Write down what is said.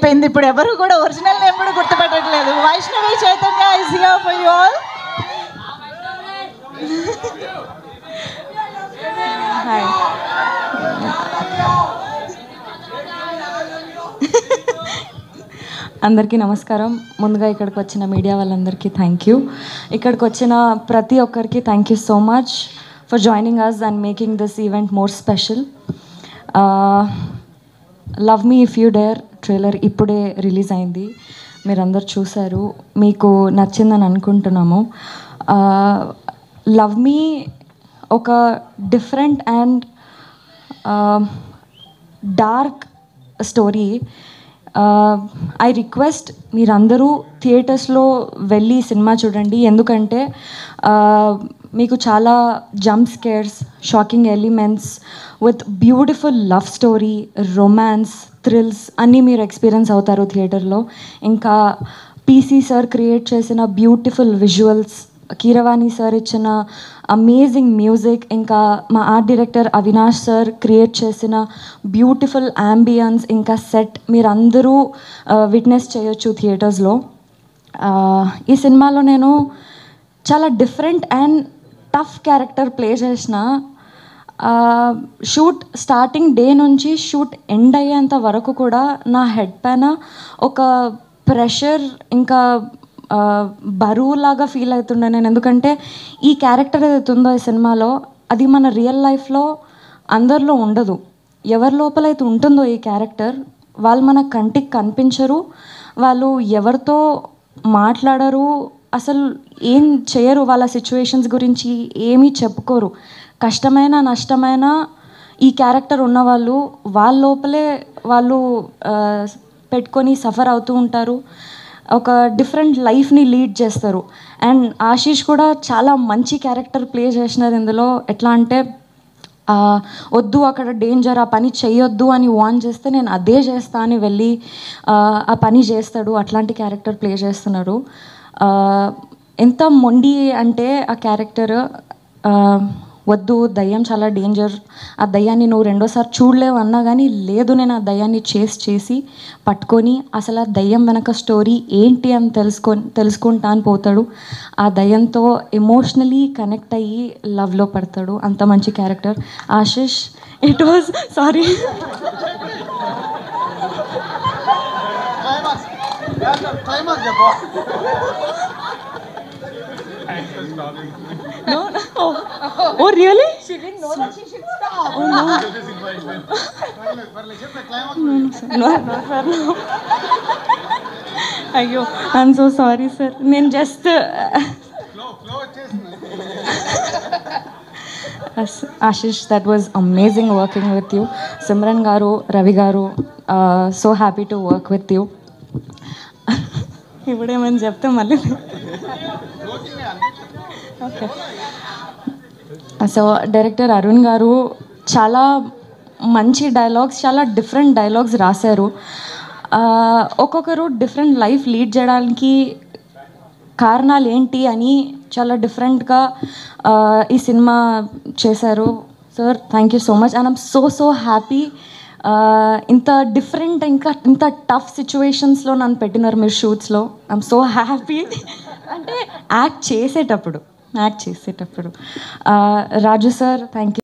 పోయింది. ఇప్పుడు ఎవరు కూడా ఒరిజినల్ నేమ్ కూడా గుర్తుపెట్టట్లేదు. Vaishnavi Chaitanya is here for you all. Hi. అందరికీ నమస్కారం. ముందుగా ఇక్కడికి వచ్చిన మీడియా వాళ్ళందరికీ థ్యాంక్ యూ. ఇక్కడికి వచ్చిన ప్రతి ఒక్కరికి thank you so much for joining us and making this event more special. Love me if you dare trailer ఇప్పుడే రిలీజ్ అయింది. మీరందరూ చూశారు, మీకు నచ్చిందని అనుకుంటున్నాము. లవ్ మీ ఒక different and dark story. I request మీరందరూ థియేటర్స్లో వెళ్ళి సినిమా చూడండి. ఎందుకంటే మీకు చాలా jump scares, shocking elements with beautiful love story, romance, thrills అన్నీ మీరు ఎక్స్పీరియన్స్ అవుతారు థియేటర్లో. ఇంకా పీసీ సార్ క్రియేట్ చేసిన బ్యూటిఫుల్ విజువల్స్, కీరవాణి సార్ ఇచ్చిన అమేజింగ్ మ్యూజిక్, ఇంకా మా art director Avinash sir create చేసిన బ్యూటిఫుల్ యాంబియన్స్, ఇంకా సెట్ మీరందరూ విట్నెస్ చేయొచ్చు థియేటర్స్లో. ఈ సినిమాలో నేను చాలా different and tough character play చేసిన. షూట్ స్టార్టింగ్ డే నుంచి షూట్ ఎండ్ అయ్యేంత వరకు కూడా నా హెడ్ పైన ఒక ప్రెషర్, ఇంకా బరువులాగా ఫీల్ అవుతుండే నేను. ఎందుకంటే ఈ క్యారెక్టర్ ఏదైతే ఉందో ఈ సినిమాలో, అది మన రియల్ లైఫ్లో అందరిలో ఉండదు. ఎవరి లోపలైతే ఉంటుందో ఈ క్యారెక్టర్, వాళ్ళు మన కంటికి కనిపించరు, వాళ్ళు ఎవరితో మాట్లాడరు, అసలు ఏం చేయరు, వాళ్ళ సిచ్యువేషన్స్ గురించి ఏమీ చెప్పుకోరు. కష్టమైన నష్టమైన ఈ క్యారెక్టర్ ఉన్నవాళ్ళు వాళ్ళ లోపలే వాళ్ళు పెట్టుకొని సఫర్ అవుతూ ఉంటారు. ఒక డిఫరెంట్ లైఫ్ని లీడ్ చేస్తారు. అండ్ ఆశీష్ కూడా చాలా మంచి క్యారెక్టర్ ప్లే చేసినారు ఇందులో. ఎట్లా అంటే వద్దు అక్కడ డేంజర్, ఆ పని చేయొద్దు అని వార్న్ చేస్తే నేను అదే చేస్తా అని వెళ్ళి ఆ పని చేస్తాడు. అట్లాంటి క్యారెక్టర్ ప్లే చేస్తున్నారు. ఎంత మొండి అంటే ఆ క్యారెక్టర్, వద్దు దయ్యం చాలా డేంజర్, ఆ దయ్యాన్ని నువ్వు రెండోసారి చూడలేవు అన్నా కానీ లేదు, నేను ఆ దయ్యాన్ని చేసి పట్టుకొని అసలు ఆ దయ్యం వెనక స్టోరీ ఏంటి అని తెలుసుకుంటా అని పోతాడు. ఆ దయ్యంతో ఎమోషనలీ కనెక్ట్ అయ్యి లవ్లో పడతాడు. అంత మంచి character Ashish. It was sorry No. Oh, really? She didn't know that she should stop. Oh, no. No, no. Ayyo, I'm so sorry, sir. నేను just Ashish, that was amazing working with you. Simran garu, Ravi garu, so happy to work with you. ఇప్పుడేమని చెప్తే మళ్ళీ okay. So director Arun గారు చాలా మంచి dialogues, చాలా different dialogues రాశారు. ఒక్కొక్కరు different life lead చేయడానికి కారణాలు ఏంటి అని చాలా డిఫరెంట్గా ఈ సినిమా చేశారు. Sir thank you so much. And I'm so happy. ఇంత డిఫరెంట్, ఇంకా ఇంత టఫ్ సిచ్యువేషన్స్లో నన్ను పెట్టినారు మీరు షూట్స్లో. I'm so happy. అంటే యాక్ట్ చేసేటప్పుడు రాజు సార్ థ్యాంక్ యూ.